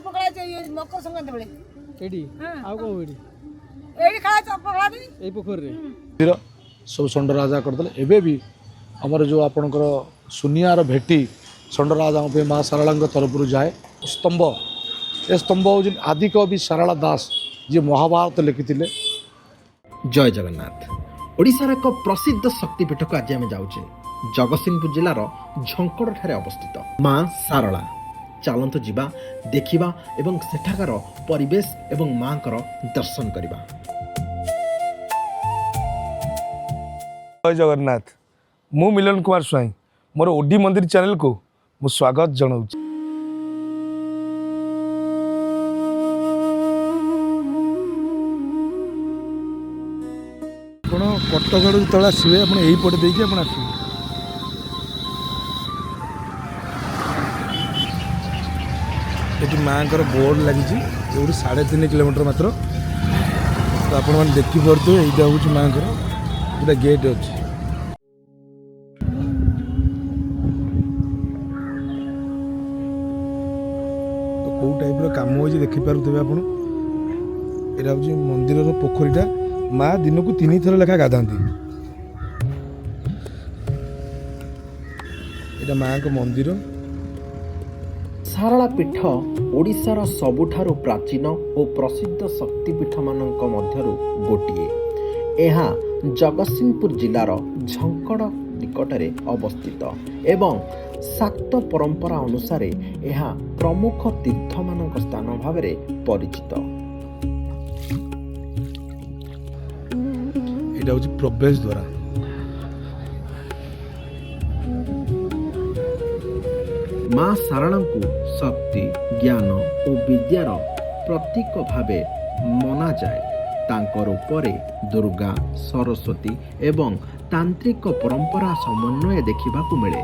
मकर संक्रांति बेले एडी आउ को एडी एडी खाए चप पकड़ा दी ए पोखर रे सब षंड राजा करदे एबे भी हमर जो आपनकर सुनियार भेटी षंड राजा पे माँ सारला तरफ जाए स्तंभ ए स्तंभ हूँ आदि कवि सारला दास जी महाभारत लिखिथिले। जय जगन्नाथ। ओडिशार एक प्रसिद्ध शक्तिपीठ को आज आम जाऊे जगतसिंहपुर जिलार झंकड़ ठारे अवस्थित माँ सारला। चलतु जीवा देखिबा एवं सेठाकार परिवेश एवं माँ दर्शन करबा। जय जगन्नाथ। मु मिलन कुमार स्वाई मोर ओडी मंदिर चैनल को मु स्वागत जनाऊँ। कटगढ़ तले आसवे आप यहीपटे देखिए आप आसवे ये माँ बोर्ड लगी 3.5 किलोमीटर मात्र तो आप देखिपे यहाँ हूँ माँ गोटा गेट अच्छी तो कौ टाइप कम हो देखिपे आप यहाँ हूँ मंदिर पोखरीटा माँ दिन को 3 थर लेखा गाधाती। ये माँ को मंदिर। सारला पीठ ओडिशार सबुठारु प्राचीन और प्रसिद्ध शक्तिपीठ मानक मध्यरु गोटिए। यहाँ जगतसिंहपुर जिलार झंकड़ निकटरे अवस्थित एवं शाक्त परंपरा अनुसार यह प्रमुख तीर्थ मानक स्थान भाव परिचित। यहाँ हूँ प्रवेश द्वार। माँ सारला को शक्ति ज्ञान और विद्यार प्रतीक भावे मना जाए। तांकर ऊपरे दुर्गा सरस्वती एवं तांत्रिक परंपरा समन्वय देखा मिले।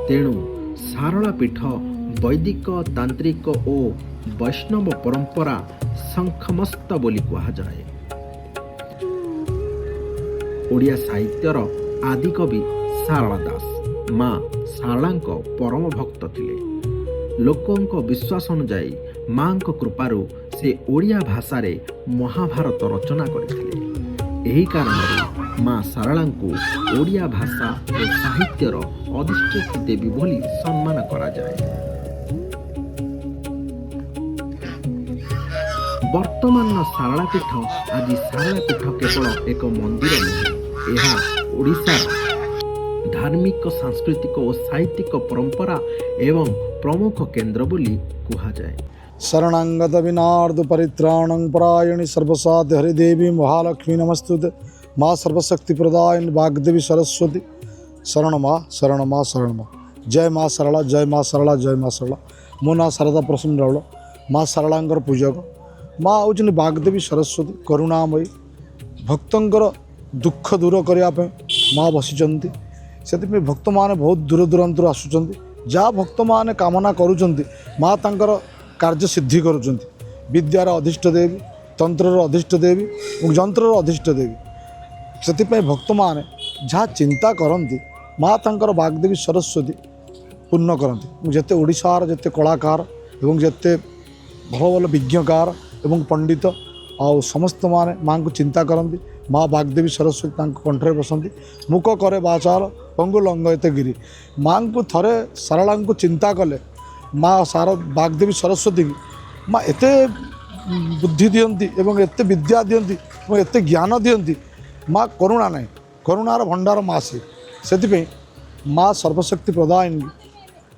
तेणु सारला पीठ वैदिक तांत्रिक और वैष्णव परंपरा शंखमस्त बोली कहुए। ओडिया साहित्यर आदिकवि सारला दास माँ सारला परम भक्त थिले। लोकों विश्वास अनुजाई माँ कृपारू से ओडिया भाषा रे महाभारत रचना करथिले। एही कारण माँ सारला को ओडिया भाषा और साहित्यर अधिष्ठित देवी बोली सम्मान करा जाए। वर्तमान सारला पीठ आज सारला पीठ केवल एक मंदिर नुहे, यह ओडिशार धार्मिक सांस्कृतिक और साहित्यिक परंपरा एवं प्रमुख केंद्र बोली कहुए। शरणांगत विनार्द परित्राणं परायणी सर्वसाध्य हरिदेवी महालक्ष्मी नमस्तुते। माँ सर्वशक्ति प्रदायिनी वाग्देवी सरस्वती शरण माँ शरण माँ शरण माँ। जय माँ सरला जय माँ सरला जय माँ सरला। मो ना शारदा प्रसन्न राउल माँ सरलांगर पूजक। माँ हूँ वाग्देवी सरस्वती करुणामयी भक्तंकर दुख दूर करने माँ बसिचंती। से भक्त मैंने बहुत दूर दूरांतर आसुँच जहाँ भक्त मैंने कामना करुँच माँ तांकर कार्य सिद्धि करुँच। विद्यार अधिष्ट देवी तंत्र अधिष्ट देवी और जंत्र अधिष्ट देवी से भक्त मैंने जहाँ चिंता करती माँ तांकर वाग्देवी सरस्वती पूर्ण करती। जिते ओडिशार जिते कलाकार एवं जिते भल भल विज्ञकार एवं पंडित आ समस्त माने माँ को चिंता करती माँ वाग्देवी सरस्वती कंठरे बसती। मुख करे बाचार पंगु लंघयते गिरी। माँ को थरे सारला को चिंता कले माँ सार वाग्देवी सरस्वती की माँ एते बुद्धि दियंती एवं एते विद्या दियंती एवं एते ज्ञान दियंती। माँ करुणा नहीं करुणार भंडार माँ से माँ सर्वशक्ति प्रदायिनी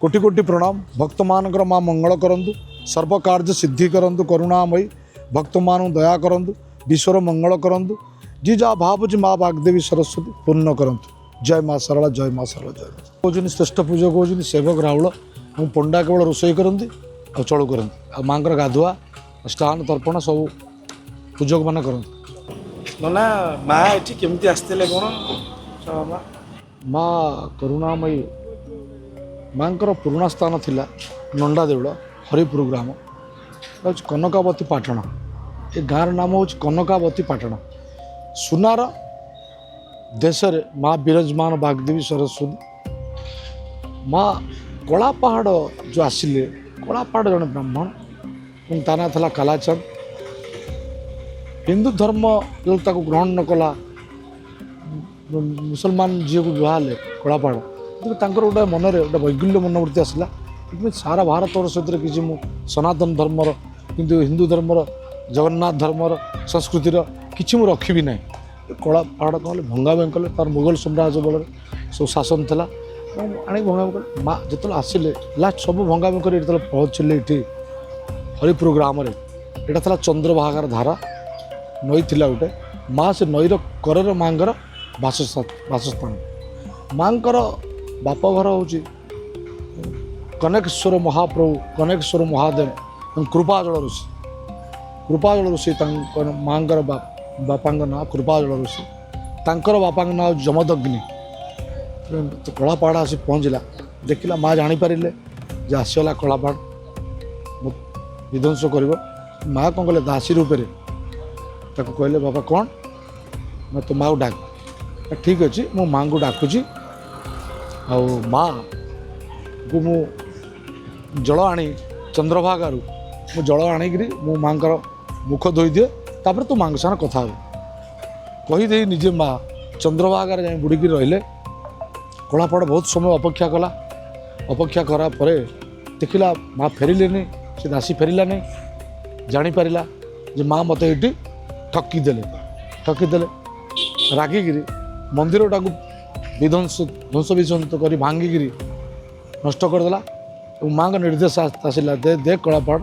कोटि कोटि प्रणाम। भक्त मानकर माँ मंगल करंतु सर्व कार्य सिद्धि करंतु करुणामयी भक्त मान दया करंतु विश्वर मंगल करंतु जी जहाँ भावुँ माँ वाग्देवी सरस्वती पूर्ण करंतु। जय माँ सरला जय माँ सरला जय कहते श्रेष्ठ पूजक होती सेवक राउल और पंडा केवल रोषे करती और चलू करती माँ गाधुआ स्टान तर्पण सब पूजक मैंने करती। ना माँ ये केमती आसते कौन माँ करुणामयी माँ पुराणा स्थान थिला नंदा देउल हरिपुर ग्राम कनकावती पाटण। ये गाँव नाम हूँ कनकावती पाटण। सुनार देश माँ विराजमान वाग्देवी सरस्वती माँ कला पहाड़ जो आसिले कला पहाड़ जन ब्राह्मण ଏବଂ ତା ନାଁ ଥିଲା କାଲାଚାନ୍ଦ। ହିନ୍ଦୁ ଧର୍ମ ଯେତେବେଳେ ତାକୁ ଗ୍ରହଣ ନ କଲା, ମୁସଲମାନ ଝିଅକୁ ବିବାହ ହେଲେ କଳାପାହାଡ଼, କିନ୍ତୁ ତାଙ୍କର ଗୋଟେ ମନରେ ଗୋଟେ ବୈଗୁଲ୍ୟ ମନୋବୃତ୍ତି ଆସିଲା, କିନ୍ତୁ ସାରା ଭାରତବର୍ଷ ସେଥିରେ କିଛି ମୁଁ ସନାତନ ଧର୍ମର, କିନ୍ତୁ ହିନ୍ଦୁ ଧର୍ମର, ଜଗନ୍ନାଥ ଧର୍ମର, ସଂସ୍କୃତିର କିଛି ମୁଁ ରଖିବି ନାହିଁ। କଳାପାହାଡ଼ କ'ଣ କଲେ, ଭଙ୍ଗାଭଙ୍ଗି କଲେ। ତାର ମୁଗଲ ସାମ୍ରାଜ୍ୟ ବଳରେ ସବୁ ଶାସନ ଥିଲା, ଏବଂ ଆଣିକି ଭଙ୍ଗାଭଙ୍ଗି କଲେ। ମା ଯେତେବେଳେ ଆସିଲେ ଲାଷ୍ଟ ସବୁ ଭଙ୍ଗାଭଙ୍ଗି କରି ଯେତେବେଳେ ପହଞ୍ଚିଲେ ଏଠି ହରିପୁର ଗ୍ରାମରେ, ଏଇଟା ଥିଲା ଚନ୍ଦ୍ରଭାଗାର ଧାରା, ନଈ ଥିଲା ଗୋଟେ। ମା ସେ ନଈର କରରେ ମାଙ୍କର ବାସସ୍ଥାନ। ମାଙ୍କର ବାପ ଘର ହେଉଛି କନେକେଶ୍ୱର ମହାପ୍ରଭୁ, କନେକେଶ୍ୱର ମହାଦେବ ଏବଂ କୃପାଜଳ ଋଷି। କୃପାଜଳ ଋଷି ତାଙ୍କ ମାଙ୍କର ବାପାଙ୍କ ନାଁ କୃପାଜଳ ଋଷି, ତାଙ୍କର ବାପାଙ୍କ ନାଁ ହେଉଛି ଯମଦଗ୍ନି। କଳାପାହାଡ଼ ଆସି ପହଞ୍ଚିଲା, ଦେଖିଲା, ମା ଜାଣିପାରିଲେ ଯେ ଆସିଗଲା କଳାପାହାଡ଼ ବିଧ୍ୱଂସ କରିବ। ମା କ'ଣ କଲେ, ଦାସୀ ରୂପରେ ତାକୁ କହିଲେ, ବାପା କ'ଣ ନା ତୋ ମାଆକୁ ଡାକ। ଠିକ୍ ଅଛି, ମୁଁ ମାଆଙ୍କୁ ଡାକୁଛି, ଆଉ ମାଆକୁ ମୁଁ ଜଳ ଆଣି ଚନ୍ଦ୍ରଭାଗାରୁ ମୁଁ ଜଳ ଆଣିକିରି ମୁଁ ମାଆଙ୍କର ମୁଖ ଧୋଇଦିଏ, ତାପରେ ତୁ ମାଆଙ୍କ ସାଙ୍ଗରେ କଥା ହେବ। କହିଦେଇ ନିଜେ ମା ଚନ୍ଦ୍ରଭାଗାରେ ଯାଇ ବୁଡ଼ିକି ରହିଲେ। କଳାପାହାଡ଼ ବହୁତ ସମୟ ଅପେକ୍ଷା କଲା। ଅପେକ୍ଷା କରା ପରେ ଦେଖିଲା ମା ଫେରିଲେନି, ସେ ଦାସୀ ଫେରିଲାନି। ଜାଣିପାରିଲା ଯେ ମା ମୋତେ ଏଇଠି ଠକିଦେଲେ। ରାଗିକିରି ମନ୍ଦିରଟାକୁ ଧ୍ୱଂସ ବିଧ୍ୱଂସ କରି ଭାଙ୍ଗିକିରି ନଷ୍ଟ କରିଦେଲା। ଏବଂ ମାଆଙ୍କ ନିର୍ଦ୍ଦେଶ ଆସିଲା, ଦେ କଳାପାହାଡ଼,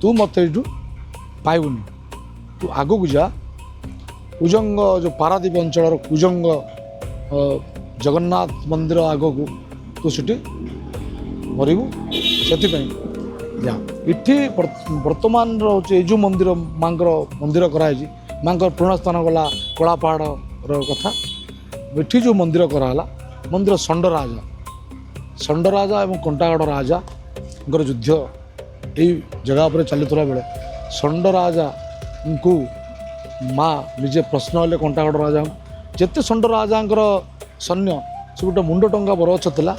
ତୁ ମୋତେ ଏଇଠୁ ପାଇବୁନି, ତୁ ଆଗକୁ ଯା, କୁଜଙ୍ଗ ଯେଉଁ ପାରାଦ୍ୱୀପ ଅଞ୍ଚଳର କୁଜଙ୍ଗ ଜଗନ୍ନାଥ ମନ୍ଦିର ଆଗକୁ ତୁ ସେଠି ମରିବୁ, ସେଥିପାଇଁ ଯା। ଏଠି ବର୍ତ୍ତମାନର ହେଉଛି ଏଇ ଯେଉଁ ମନ୍ଦିର, ମାଆଙ୍କର ମନ୍ଦିର କରାହେଇଛି, ମାଆଙ୍କର ପୁରୁଣା ସ୍ଥାନ ଗଲା କଳାପାହାଡ଼ର କଥା। ଏଠି ଯେଉଁ ମନ୍ଦିର କରାହେଲା, ମନ୍ଦିର ଷଣ୍ଡରାଜା ଏବଂ କଣ୍ଟାଗଡ଼ ରାଜାଙ୍କର ଯୁଦ୍ଧ ଏଇ ଜାଗା ଉପରେ ଚାଲିଥିଲା ବେଳେ ଷଣ୍ଡରାଜାଙ୍କୁ ମା ନିଜେ ପ୍ରଶ୍ନ ହେଲେ କଣ୍ଟାଗଡ଼ ରାଜାଙ୍କୁ। ଯେତେ ଷଣ୍ଡରାଜାଙ୍କର ସୈନ୍ୟ ସେ ଗୋଟେ ମୁଣ୍ଡ ଟଙ୍ଗା ବରଗଛ ଥିଲା,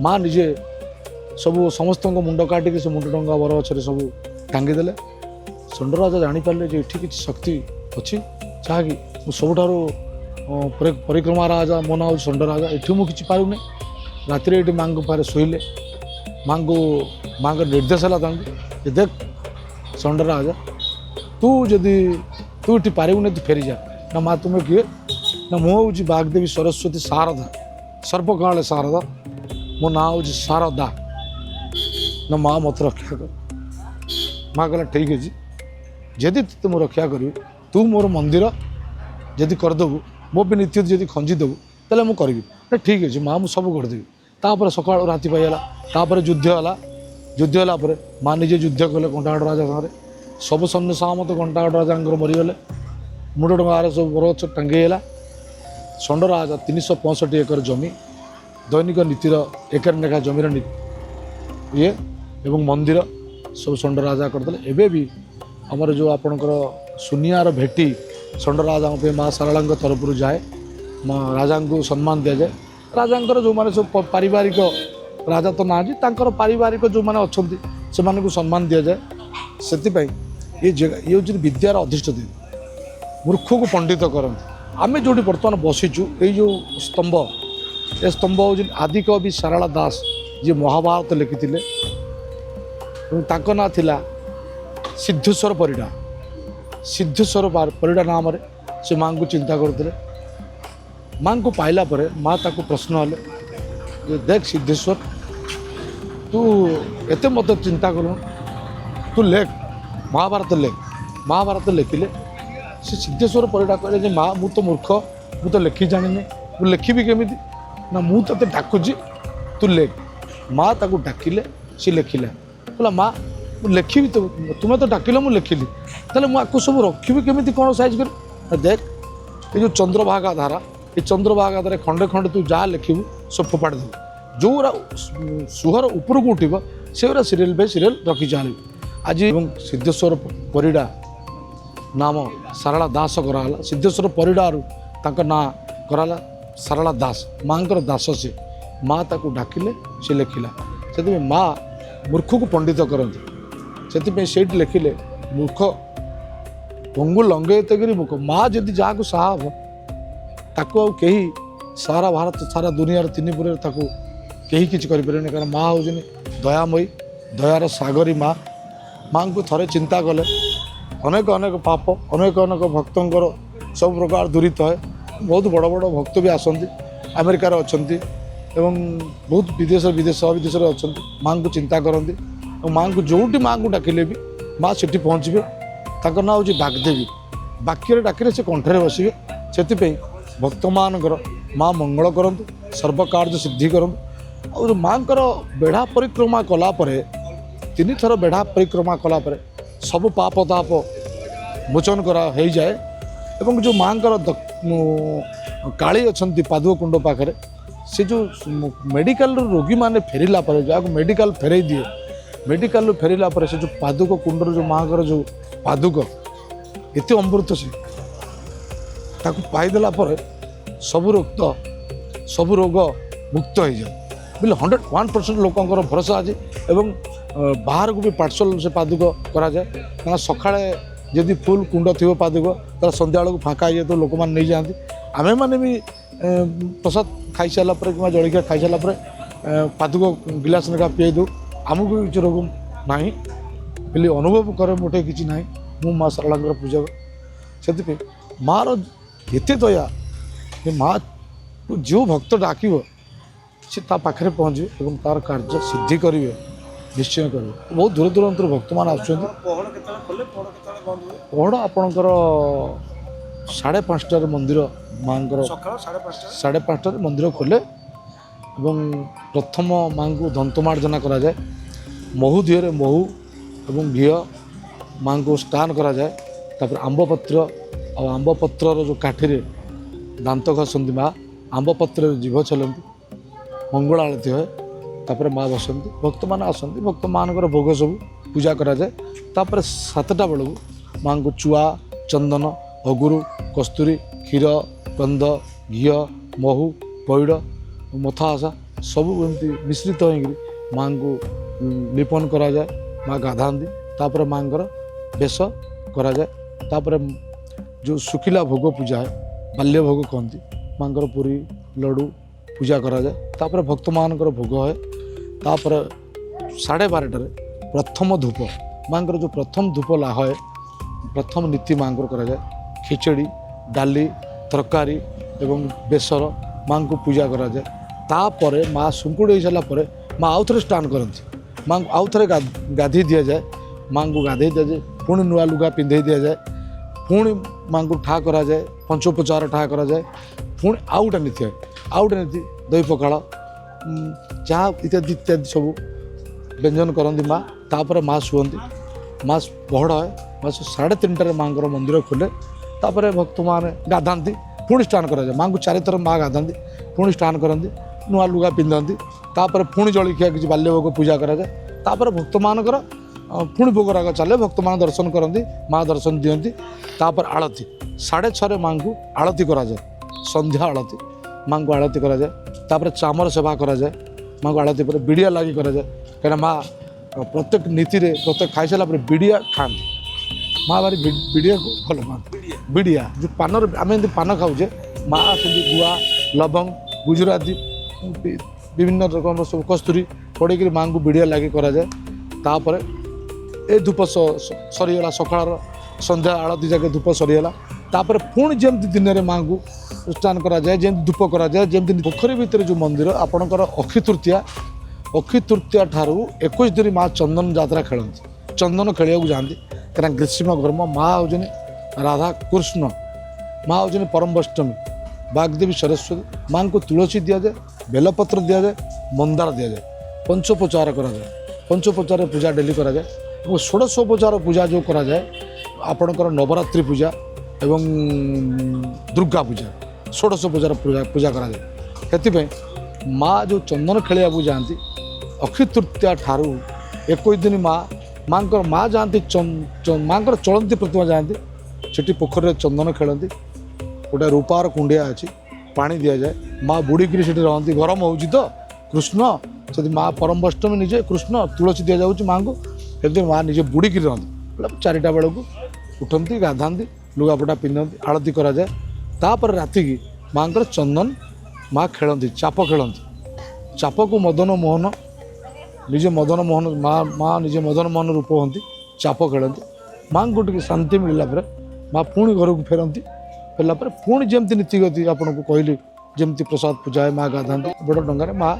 ମା ନିଜେ ସମସ୍ତଙ୍କ ମୁଣ୍ଡ କାଟିକି ସେ ମୁଣ୍ଡ ଟଙ୍ଗା ବରଗଛରେ ସବୁ ଟାଙ୍ଗିଦେଲେ। ଷଣ୍ଡରାଜା ଜାଣିପାରିଲେ ଯେ ଏଠି କିଛି ଶକ୍ତି ଅଛି, ଯାହାକି ମୁଁ ସବୁଠାରୁ ପରିକ୍ରମା ରାଜା, ମୋ ନାଁ ହେଉଛି ଷଣ୍ଡରାଜା, ଏଠି ମୁଁ କିଛି ପାରୁନି। ରାତିରେ ଏଠି ମାଆଙ୍କ ପାଖରେ ଶୋଇଲେ। ମାଆଙ୍କ ନିର୍ଦ୍ଦେଶ ହେଲା ତାଙ୍କୁ, ଯେ ଦେଖ ଷଣ୍ଡରାଜା, ତୁ ଏଠି ପାରିବୁନି, ତୁ ଫେରିଯା। ନା ମା ତୁମେ କିଏ? ନା ମୁଁ ହେଉଛି ବାଗ୍ଦେବୀ ସରସ୍ୱତୀ ଶାରଦା, ସର୍ବକାଳେ ଶାରଦା, ମୋ ନାଁ ହେଉଛି ଶାରଦା। ନା ମା ମୋତେ ରକ୍ଷା କର। ମା କହିଲା, ଠିକ୍ ଅଛି, ଯଦି ତତେ ମୁଁ ରକ୍ଷା କରିବି, ତୁ ମୋର ମନ୍ଦିର ଯଦି କରିଦେବୁ, ମୋ ବି ନୀତି ଯଦି ଖଞ୍ଜିଦେବୁ, ତାହେଲେ ମୁଁ କରିବି। ଠିକ୍ ଅଛି ମା, ମୁଁ ସବୁ କରିଦେବି। ତାପରେ ସକାଳୁ ରାତି ପାଇଗଲା। ତାପରେ ଯୁଦ୍ଧ ହେଲା ପରେ ମା ନିଜେ ଯୁଦ୍ଧ କଲେ କଣ୍ଟାଗଡ଼ ରାଜା ସାଙ୍ଗରେ। ସବୁ ସୈନ୍ୟ ସାମନ୍ତ କଣ୍ଟାଗଡ଼ ରାଜାଙ୍କର ମରିଗଲେ। ମୁଣ୍ଡ ଟଙ୍କାରେ ସବୁ ବରଗଛ ଟାଙ୍ଗି ହେଲା। ଷଣ୍ଡରାଜା 365 ଏକର ଜମି, ଦୈନିକ ନୀତିର ଏକର ଲେଖା ଜମିର ଇଏ ଏବଂ ମନ୍ଦିର ସବୁ ଷଣ୍ଡରାଜା କରିଦେଲେ। ଏବେ ବି ଆମର ଯେଉଁ ଆପଣଙ୍କର ସୁନିଆର ଭେଟି ଷଣ୍ଡରାଜାଙ୍କ ପାଇଁ ମା ଶାରଳାଙ୍କ ତରଫରୁ ଯାଏ। ରାଜାଙ୍କୁ ସମ୍ମାନ ଦିଆଯାଏ। ରାଜାଙ୍କର ଯେଉଁମାନେ ସବୁ ପାରିବାରିକ ରାଜା ତ ନାହାନ୍ତି, ତାଙ୍କର ପାରିବାରିକ ଯେଉଁମାନେ ଅଛନ୍ତି ସେମାନଙ୍କୁ ସମ୍ମାନ ଦିଆଯାଏ। ସେଥିପାଇଁ ଇଏ ହେଉଛି ବିଦ୍ୟାର ଅଧିଷ୍ଠ ଦେବୀ, ମୂର୍ଖକୁ ପଣ୍ଡିତ କରନ୍ତି। ଆମେ ଯେଉଁଠି ବର୍ତ୍ତମାନ ବସିଛୁ, ଏଇ ଯେଉଁ ସ୍ତମ୍ଭ, ଏ ସ୍ତମ୍ଭ ହେଉଛି ଆଦିକବି ସାରଳା ଦାସ, ଯିଏ ମହାଭାରତ ଲେଖିଥିଲେ। ଏବଂ ତାଙ୍କ ନାଁ ଥିଲା ସିଦ୍ଧେଶ୍ୱର ପରିଡ଼ା। ସିଦ୍ଧେଶ୍ୱର ପରିଡ଼ା ନାମରେ ସେ ମାଆଙ୍କୁ ଚିନ୍ତା କରୁଥିଲେ। ମାଆଙ୍କୁ ପାଇଲା ପରେ ମା ତାକୁ ପ୍ରଶ୍ନ ହେଲେ, ଯେ ଦେଖ ସିଦ୍ଧେଶ୍ୱର, ତୁ ଏତେ ମୋତେ ଚିନ୍ତା କରୁନୁ, ତୁ ଲେଖ ମହାଭାରତ ଲେଖ। ମହାଭାରତ ଲେଖିଲେ। ସେ ସିଦ୍ଧେଶ୍ୱର ପରିଡ଼ା କହିଲେ ଯେ ମା, ମୁଁ ତ ମୂର୍ଖ, ମୁଁ ତ ଲେଖି ଜାଣିନି, ମୁଁ ଲେଖିବି କେମିତି? ନା ମୁଁ ତତେ ଡାକୁଛି, ତୁ ଲେଖ। ମା ତାକୁ ଡାକିଲେ, ସେ ଲେଖିଲା। କହିଲା, ମା ମୁଁ ଲେଖିବି, ତୁମେ ତ ଡାକିଲ, ମୁଁ ଲେଖିଲି, ତାହେଲେ ମୁଁ ଆକୁ ସବୁ ରଖିବି କେମିତି, କ'ଣ ସାଇଜ୍ କରି? ଦେଖ ଏ ଯେଉଁ ଚନ୍ଦ୍ରଭାଗା ଧାରା, ଏ ଚନ୍ଦ୍ରଭାଗା ଧାରା ଖଣ୍ଡେ ଖଣ୍ଡେ ତୁ ଯାହା ଲେଖିବୁ ସବୁ ଫୋପାଡ଼ି ଦେବୁ। ଯେଉଁଗୁଡ଼ା ସୁହର ଉପରକୁ ଉଠିବ ସେଗୁଡ଼ା ସିରିଏଲ୍ ବାଇ ସିରିଏଲ୍ ରଖି ଚାଲିବୁ। ଆଜି ଏବଂ ସିଦ୍ଧେଶ୍ୱର ପରିଡ଼ା ନାମ ସାରଳା ଦାସ କରାହେଲା। ସିଦ୍ଧେଶ୍ୱର ପରିଡ଼ାରୁ ତାଙ୍କ ନାଁ କରାହେଲା ସାରଳା ଦାସ, ମାଆଙ୍କର ଦାସ ସେ। ମା ତାକୁ ଡାକିଲେ, ସେ ଲେଖିଲା। ସେଥିପାଇଁ ମା ମୂର୍ଖକୁ ପଣ୍ଡିତ କରନ୍ତି। ସେ से लिखिले मूर्ख पंगु लंगे तगिरी मुख माँ जदि जहाँ साहा हम ताकू आउ कहीं सारा भारत सारा दुनिया तीन ताकू कहीं किसी करें कारण माँ हूँ दयामयी दयार सागरी माँ माँ को थरे चिंता कले अनेक अनेक पाप अनेक अनेक भक्तर सब प्रकार दूरित है बहुत बड़ बड़ भक्त भी आसती अमेरिकार अच्छा एवं बहुत विदेश विदेश अच्छा माँ को चिंता करती माँ को जोटी माँ को डाकिले भी माँ से पहुँचे ताकर ना हूँ बागदेवी बाक्य डाकिले से कंठरे बसवे से भक्त मानकर माँ मंगल करंतु सर्व कार्य सिद्धि करंतु और माँ बेढ़ा परिक्रमा कलापर तीन थर बेढ़ा परिक्रमा कलापर सब पाप ताप मोचन करा हो जाए एवं जो माँ काली अच्छा पादुक कुंड पाखे से जो मेडिकल रोगी माने फेरिला पर जहाँ मेडिकल फेरई दिए मेडिकल फेरिला पर से जो पादुक कुंडर जो माँ जो पादुक एत अमृत से ताकू पाईदेला पर सब रोग सब रोग मुक्त हो जाए बोले 101% लोकंर भरोसा अच्छे एवं बाहर को भी पार्सल से पादुक करा जाए क्या सका जदि फुल कुंड थी पादुक तो सन्ध्या बेलू फाँका हो तो लोक मैंने नहीं जाती आमे मैंने भी प्रसाद खाई सारा कि जलिया खाई सारापर पादुक गिलास लेखा पी दू आमको किसी रोग ना बोली अनुभव करे मोटे किसी ना मु माँ सारला पूजा से माँ एत दया माँ जो भक्त डाक से पाखे पहुँचे और तार कार्य सिद्धि करेंगे निश्चय करेंगे बहुत दूर दूरांत भक्त मान पहड़ आपणकर 5:30 मंदिर माँ 5:30 मंदिर खोले और प्रथम माँ को दंतमार्जना करा जाए महू दिहरे महू और घी माँ को स्नान करा जाए तापर आंब पत्र और आंब पत्र जो काठी दांत घसती माँ आंब पत्र जीभ चलती मंगल आरती है तापर माँ बसती भक्त मान आसती भक्त मानकर भोग सब पूजा करा जाए तापर 7टा बेलू माँ को चुआ चंदन अगुरु कस्तूरी क्षीर गंध घी महू पैड़ मथा आशा सब एमती मिश्रित हो माँ को लेपन करा जाए माँ गाधाती तापर माँ बेश करा जाए तापर जो सुखिला भोग पूजा है बाल्य भोग कहती माँ पूरी लड्डू पूजा करा जाए तापर भक्त मानकर भोग है तापर 12:30 प्रथम धूप माँ जो प्रथम धूप लाह है प्रथम नीति माँ करा जाए खिचड़ी डाली तरकारी एवं बेसर माँ को पूजा करा जाए तापर माँ सुंकुड़ हो सारापर माँ आउ थे स्नान करती माँ को आउ थे गाधे दि जाए माँ को गाधे दि जाए पुणी नुआ लुगा पिंधे दि जाए पुणी माँ को ठा करा जाए पंचोपचार ठा करा जाए पुणी आउ गोटे नीति है आउ गोटे नीति दही पखाड़ चाह इत्यादि इत्यादि सब व्यंजन करती माँ तापर माँ शुअती माँ पहड़ है माँ 3:30 माँ मंदिर खोले तापर भक्त मैंने गाधाती पुणी स्नान करा जाए माँ को 4 थर माँ गाधाती पुणी स्नान करती नुआ लुगा पिंधती तापर पुणी जलिया किसी बाल्य भोग पूजा करा जाए तापर भक्त मानकर पुणी भोग राग चले भक्त मान दर्शन करती माँ दर्शन दियंती तापर आलती 6:30 माँ को आलती करा जाए संध्या आलती माँ को आलती करा जाए तापर चामर सेवा करा जाए माँ को आलती पर बिड़िया लगी करा जाए कहीं माँ प्रत्येक नीति प्रत्येक खाई सारा बिड़िया खाती माँ भारी बिड़िया को भल पाती बिड़िया जो पान आम पान खाऊे माँ से गुआ लवंग गुजराती विभिन्न रकम सब कस्तूरी पड़े माँ को बिड़िया लगी करा जाए तापर ए धूप सरीगला सकाळ संध्या आलती जाके धूप सरीगला तापर पुणी जमी दिन में माँ को स्नान करा जाए जमी धूप करा जाए जमी पोखरी भितर जो मंदिर आपणकर अक्षी तृतीया ठारू 21 दिन माँ चंदन यात्रा खेलती चंदन खेलिया जाती कहीं ग्रीष्म गर्म माँ हूँ राधा कृष्ण माँ हूँ परमाष्टमी बागदेवी सरस्वती माँ को तुलसी दि जाए बेलपत्र दि जाए मंदार दि जाए पंचोपचार करा जाए पंचोपचार पूजा डेली करा जाए और षोडशोपचार पूजा जो करा जाए आपणकर नवरात्रि पूजा एवं दुर्गा पूजा षोडशोपचार पूजा करा जाए से माँ जो चंदन खेलिया जाती अक्षय तृतीया ठारू 21 दिन माँ जाती माँ चलती प्रतिमा जाती से पोखर चंदन खेलती गोटे रूपार कुंडिया अच्छी पानी दि जाए माँ बुड़ीकी से रहती गरम हो तो कृष्ण से माँ परमाष्टमी निजे कृष्ण तुलसी दि जाऊँ माँ को ସେମିତି ମାଆ ନିଜେ ବୁଡ଼ିକି ରହନ୍ତି। ବୋଲେ 4ଟା ବେଳକୁ ଉଠନ୍ତି, ଗାଧାନ୍ତି, ଲୁଗାପଟା ପିନ୍ଧନ୍ତି, ଆଳତି କରାଯାଏ। ତାପରେ ରାତିକି ମାଆଙ୍କର ଚନ୍ଦନ ମାଆ ଖେଳନ୍ତି, ଚାପ ଖେଳନ୍ତି। ଚାପକୁ ମଦନ ମୋହନ ନିଜେ ମଦନ ମୋହନ ମାଆ ନିଜେ ମଦନ ମୋହନ ରୂପ ହୁଅନ୍ତି, ଚାପ ଖେଳନ୍ତି। ମାଆଙ୍କୁ ଟିକେ ଶାନ୍ତି ମିଳିଲା ପରେ ମାଆ ପୁଣି ଘରକୁ ଫେରନ୍ତି। ଫେରିଲା ପରେ ପୁଣି ଯେମିତି ନୀତିଗତି ଆପଣଙ୍କୁ କହିଲି, ଯେମିତି ପ୍ରସାଦ ପୂଜା ହୁଏ, ମାଆ ଗାଧାନ୍ତି ବଡ଼ ଡଙ୍ଗାରେ। ମାଆ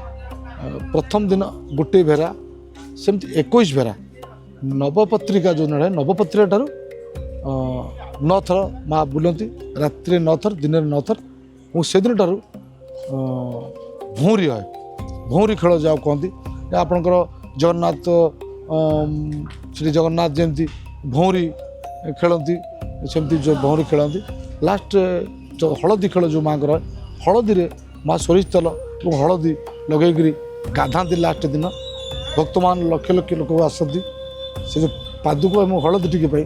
ପ୍ରଥମ ଦିନ ଗୋଟିଏ ଭେରା, ସେମିତି 21 ଭେରା ନବପତ୍ରିକା ଯେଉଁ ନଢ଼େ, ନବପତ୍ରିକା ଠାରୁ 9 ଥର ମାଆ ବୁଲନ୍ତି, ରାତିରେ 9 ଥର, ଦିନରେ 9 ଥର। ଏବଂ ସେଦିନଠାରୁ ଭଉଁରୀ ହୁଏ, ଭଉଁରୀ ଖେଳ ଯାହାକୁ କହନ୍ତି। ଆପଣଙ୍କର ଜଗନ୍ନାଥ ଶ୍ରୀ ଜଗନ୍ନାଥ ଯେମିତି ଭଉଁରୀ ଖେଳନ୍ତି, ସେମିତି ଯେଉଁ ଭଉଁରୀ ଖେଳନ୍ତି। ଲାଷ୍ଟ ଯେଉଁ ହଳଦୀ ଖେଳ ଯେଉଁ ମାଆଙ୍କର, ହଳଦୀରେ ମାଆ ସୋରିଷ ତେଲ ଏବଂ ହଳଦୀ ଲଗେଇକିରି ଗାଧାନ୍ତି। ଲାଷ୍ଟ ଦିନ ଭକ୍ତମାନେ ଲକ୍ଷ ଲକ୍ଷ ଲୋକ ଆସନ୍ତି ସେ ଯେଉଁ ପାଦୁକ ଏବଂ ହଳଦୀ ଟିକେ ପାଇଁ।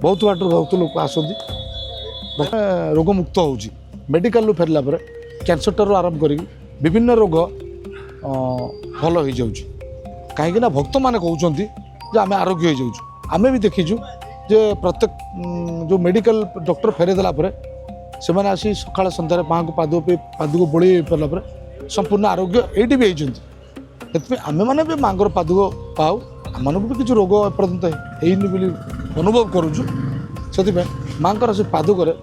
ବହୁତ ବାଟରୁ ବହୁତ ଲୋକ ଆସନ୍ତି, ରୋଗମୁକ୍ତ ହେଉଛି। ମେଡ଼ିକାଲରୁ ଫେରିଲା ପରେ କ୍ୟାନ୍ସରଠାରୁ ଆରମ୍ଭ କରିକି ବିଭିନ୍ନ ରୋଗ ଭଲ ହେଇଯାଉଛି। କାହିଁକିନା ଭକ୍ତମାନେ କହୁଛନ୍ତି ଯେ ଆମେ ଆରୋଗ୍ୟ ହେଇଯାଉଛୁ। ଆମେ ବି ଦେଖିଛୁ ଯେ ପ୍ରତ୍ୟେକ ଯେଉଁ ମେଡ଼ିକାଲ ଡକ୍ଟର ଫେରାଇ ଦେଲା ପରେ ସେମାନେ ଆସି ସକାଳ ସନ୍ଧ୍ୟାରେ ମାଆଙ୍କୁ ପାଦୁକ ବୋଳି ପାରିଲା ପରେ ସମ୍ପୂର୍ଣ୍ଣ ଆରୋଗ୍ୟ ଏଇଠି ବି ହେଇଛନ୍ତି। ସେଥିପାଇଁ ଆମେମାନେ ବି ମାଆଙ୍କର ପାଦୁକ ପାଉ, ଆମମାନଙ୍କୁ ବି କିଛି ରୋଗ ଏପର୍ଯ୍ୟନ୍ତ ହେଇନି ବୋଲି ଅନୁଭବ କରୁଛୁ। ସେଥିପାଇଁ ମାଆଙ୍କର ସେ ପାଦୁକରେ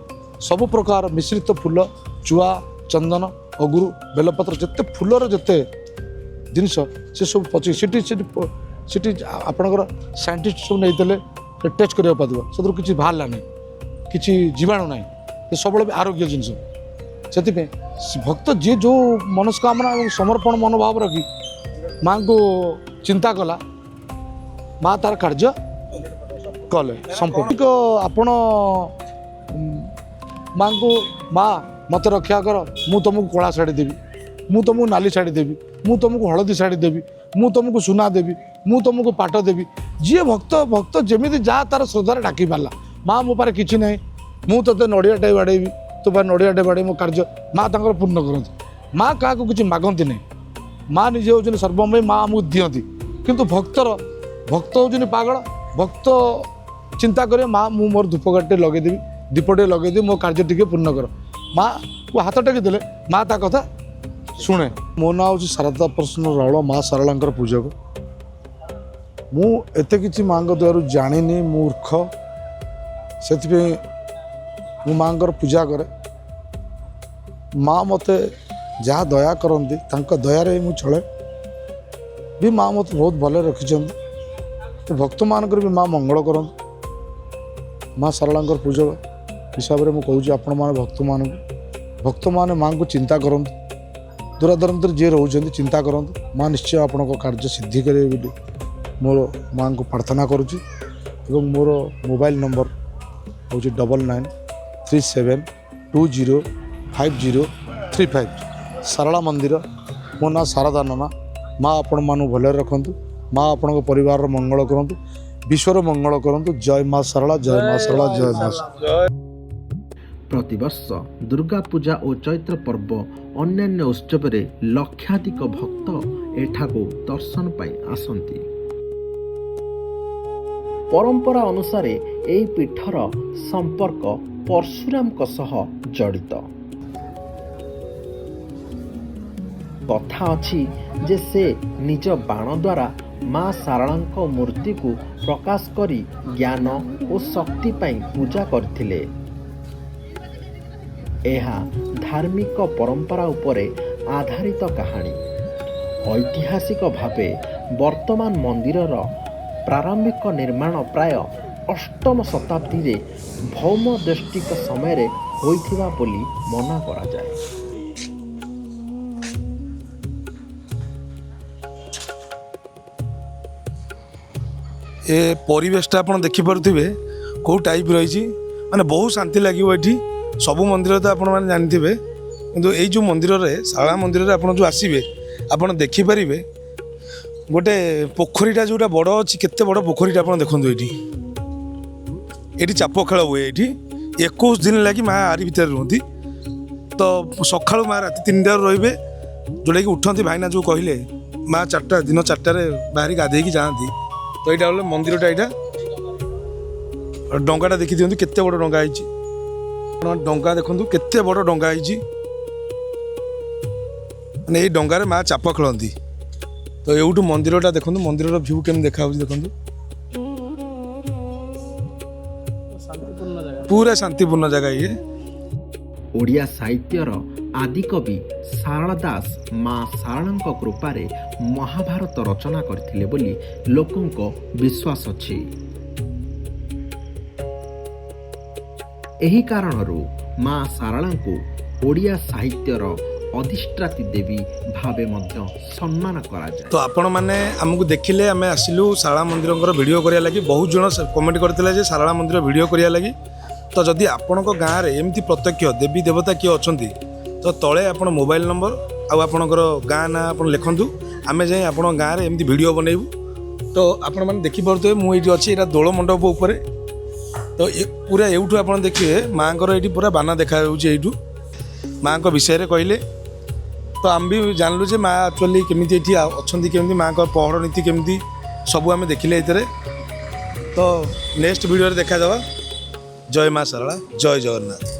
ସବୁ ପ୍ରକାର ମିଶ୍ରିତ ଫୁଲ, ଚୁଆ, ଚନ୍ଦନ, ଅଗୁରୁ, ବେଲପତ୍ର, ଯେତେ ଫୁଲର ଯେତେ ଜିନିଷ ସେସବୁ ପଚି ସେଠି ଆପଣଙ୍କର ସାଇଣ୍ଟିଷ୍ଟ ସବୁ ନେଇଥିଲେ ଟେଷ୍ଟ କରିବାକୁ ପାଦୁକ, ସେଥିରୁ କିଛି ବାହାରିଲାନି, କିଛି ଜୀବାଣୁ ନାହିଁ, ସେ ସବୁବେଳେ ବି ଆରୋଗ୍ୟ ଜିନିଷ। ସେଥିପାଇଁ ଭକ୍ତ ଯିଏ ଯେଉଁ ମନସ୍କାମନା ଏବଂ ସମର୍ପଣ ମନୋଭାବ ରଖି ମାଆଙ୍କୁ ଚିନ୍ତା କଲା, ମାଆ ତାର କାର୍ଯ୍ୟ କଲେ ସମ୍ପୂର୍ଣ୍ଣ। ଆପଣ ମାଆଙ୍କୁ ମାଆ ମୋତେ ରକ୍ଷା କର, ମୁଁ ତୁମକୁ କଳା ଶାଢ଼ୀ ଦେବି, ମୁଁ ତୁମକୁ ନାଲି ଶାଢ଼ୀ ଦେବି, ମୁଁ ତୁମକୁ ହଳଦୀ ଶାଢ଼ୀ ଦେବି, ମୁଁ ତୁମକୁ ସୁନା ଦେବି, ମୁଁ ତୁମକୁ ପାଟ ଦେବି। ଯିଏ ଭକ୍ତ ଯେମିତି ଯାହା ତାର ଶ୍ରଦ୍ଧାରେ ଡାକି ପାରିଲା। ମାଆ ମୋ ପାଖରେ କିଛି ନାହିଁ, ମୁଁ ତୋତେ ନଡ଼ିଆଟେ ବାଡ଼େଇବି, ତୋ ପାଖରେ ନଡ଼ିଆଟେ ବାଡ଼େଇ ମୋ କାର୍ଯ୍ୟ ମାଆ ତାଙ୍କର ପୂର୍ଣ୍ଣ କରନ୍ତି। ମାଆ କାହାକୁ କିଛି ମାଗନ୍ତି ନାହିଁ, ମାଆ ନିଜେ ହେଉଛନ୍ତି ସର୍ବମୟୀ, ମାଆ ଆମକୁ ଦିଅନ୍ତି। କିନ୍ତୁ ଭକ୍ତ ହେଉଛନ୍ତି ପାଗଳ। ଭକ୍ତ ଚିନ୍ତା କରିବେ ମାଆ ମୁଁ ମୋର ଧୂପକାଠିଟେ ଲଗେଇଦେବି, ଦୀପଟେ ଲଗେଇଦେବି, ମୋ କାର୍ଯ୍ୟ ଟିକେ ପୂର୍ଣ୍ଣ କର। ମାଆକୁ ହାତ ଟେକି ଦେଲେ ମାଆ ତା କଥା ଶୁଣେ। ମୋ ନାଁ ହେଉଛି ଶାରଦା ପ୍ରସନ୍ନ ରାଉଳ, ମାଆ ଶାରଳାଙ୍କର ପୂଜକ। ମୁଁ ଏତେ କିଛି ମାଆଙ୍କ ଦ୍ୱାରୁ ଜାଣିନି, ମୂର୍ଖ। ସେଥିପାଇଁ ମୁଁ ମାଆଙ୍କର ପୂଜା କରେ। ମାଆ ମୋତେ ଯାହା ଦୟା କରନ୍ତି ତାଙ୍କ ଦୟାରେ ମୁଁ ଚଳେ ବି। ମାଆ ମୋତେ ବହୁତ ଭଲରେ ରଖିଛନ୍ତି। ଭକ୍ତମାନଙ୍କର ବି ମାଆ ମଙ୍ଗଳ କରନ୍ତି। ମାଆ ଶାରଳାଙ୍କର ପୂଜକ ହିସାବରେ ମୁଁ କହୁଛି ଆପଣମାନେ ଭକ୍ତମାନେ ମାଆଙ୍କୁ ଚିନ୍ତା କରନ୍ତୁ। ଦୂରଦୂରାନ୍ତରେ ଯିଏ ରହୁଛନ୍ତି ଚିନ୍ତା କରନ୍ତୁ, ମାଆ ନିଶ୍ଚୟ ଆପଣଙ୍କ କାର୍ଯ୍ୟ ସିଦ୍ଧି କରିବେ ବୋଲି ମୋର ମାଆଙ୍କୁ ପ୍ରାର୍ଥନା କରୁଛି। ଏବଂ ମୋର ମୋବାଇଲ ନମ୍ବର ହେଉଛି 9937205035। ଶାରଳା ମନ୍ଦିର, ମୋ ନାଁ ଶାରଦା ନନା। ମାଆ ଆପଣମାନଙ୍କୁ ଭଲରେ ରଖନ୍ତୁ, ମାଆ ଆପଣଙ୍କ ପରିବାରର ମଙ୍ଗଳ କରନ୍ତୁ, ବିଶ୍ୱର ମଙ୍ଗଳ କରନ୍ତୁ। ଜୟ ମା ଶାରଳା, ଜୟ ମା ଶାରଳା, ଜୟ ମା ଶାରଳା। ପ୍ରତିବର୍ଷ ଦୁର୍ଗା ପୂଜା ଓ ଚୈତ୍ର ପର୍ବ ଅନ୍ୟାନ୍ୟ ଉତ୍ସବରେ ଲକ୍ଷାଧିକ ଭକ୍ତ ଏଠାକୁ ଦର୍ଶନ ପାଇଁ ଆସନ୍ତି। ପରମ୍ପରା ଅନୁସାରେ ଏହି ପୀଠର ସମ୍ପର୍କ ପରଶୁରାମଙ୍କ ସହ ଜଡ଼ିତ। କଥା ଅଛି ଯେ ସେ ନିଜ ବାଣ ଦ୍ୱାରା ମା ଶାରଳାଙ୍କ ମୂର୍ତ୍ତିକୁ ପ୍ରକାଶ କରି ଜ୍ଞାନ ଓ ଶକ୍ତି ପାଇଁ ପୂଜା କରିଥିଲେ। ଏହା ଧାର୍ମିକ ପରମ୍ପରା ଉପରେ ଆଧାରିତ କାହାଣୀ। ଐତିହାସିକ ଭାବେ ବର୍ତ୍ତମାନ ମନ୍ଦିରର ପ୍ରାରମ୍ଭିକ ନିର୍ମାଣ ପ୍ରାୟ 8ମ ଶତାବ୍ଦୀରେ ଭୌମଦୈଷ୍ଟିକ ସମୟରେ ହୋଇଥିବା ବୋଲି ମନା କରାଯାଏ। ଏ ପରିବେଶଟା ଆପଣ ଦେଖିପାରୁଥିବେ କେଉଁ ଟାଇପ୍ ରହିଛି, ମାନେ ବହୁତ ଶାନ୍ତି ଲାଗିବ ଏଠି। ସବୁ ମନ୍ଦିର ତ ଆପଣମାନେ ଜାଣିଥିବେ, କିନ୍ତୁ ଏଇ ଯେଉଁ ମନ୍ଦିରରେ, ଶାରଳା ମନ୍ଦିରରେ ଆପଣ ଯେଉଁ ଆସିବେ, ଆପଣ ଦେଖିପାରିବେ ଗୋଟେ ପୋଖରୀଟା ଯେଉଁଟା ବଡ଼ ଅଛି, କେତେ ବଡ଼ ପୋଖରୀଟା ଆପଣ ଦେଖନ୍ତୁ। ଏଇଠି ଚାପ ଖେଳ ହୁଏ। ଏଇଠି 21 ଦିନ ଲାଗି ମାଆ ଆରି ଭିତରେ ରୁହନ୍ତି। ତ ସକାଳୁ ମାଆ ରାତି 3ଟାରୁ ରହିବେ, ଯେଉଁଟାକି ଉଠନ୍ତି ଭାଇନା ଯେଉଁ କହିଲେ, ମାଆ ଦିନ 4ଟାରେ ବାହାରି ଗାଧେଇକି ଯାଆନ୍ତି। तो यहाँ हल मंदिरटा यहाँ डंगाटा देखी दिखते केते बड़ डंगा है डंगा देखु केते बड़ डंगा है मैंने ये डंगार माँ चाप खेलती तो एवटू मंदिरटा देखो मंदिर भ्यू केमी देखा देखो पूरा शांतिपूर्ण जगह ये ଓଡ଼ିଆ ସାହିତ୍ୟର ଆଦିକବି ସାରଳା ଦାସ ମା ସାରଳାଙ୍କ କୃପାରେ ମହାଭାରତ ରଚନା କରିଥିଲେ ବୋଲି ଲୋକଙ୍କ ବିଶ୍ୱାସ ଅଛି। ଏହି କାରଣରୁ ମା ସାରଳାଙ୍କୁ ଓଡ଼ିଆ ସାହିତ୍ୟର ଅଧିଷ୍ଠାତ୍ରୀ ଦେବୀ ଭାବେ ମଧ୍ୟ ସମ୍ମାନ କରାଯାଏ। तो आपण मैंने आमको देखिले आम आसिलु शारला मंदिर वीडियो करिया लगी बहुत जन कमेंट करते जे शारला मंदिर वीडियो करिया लगी तो जदि आपण गाँव में एमती प्रत्यक्ष देवी देवता किए अच्छा तो तले आप मोबाइल नंबर आपणकर गाँ ना आप लिखु आम जाए आप गाँव में एमती वीडियो बनइबू तो आपण मैंने देखिपे मुझे अच्छी यहाँ दोल मंडप उपर तो पूरा एवठू आप देखिए माँ ये पूरा बाना देखा यू माँ को विषय कहले तो आम भी जानलु जे माँ एक्चुअली केमी अच्छा केमी माँ का पहर नीति केमी सबू आम देखिले तो नेक्स्ट वीडियो देखा जय माँ शारला जय जगन्नाथ।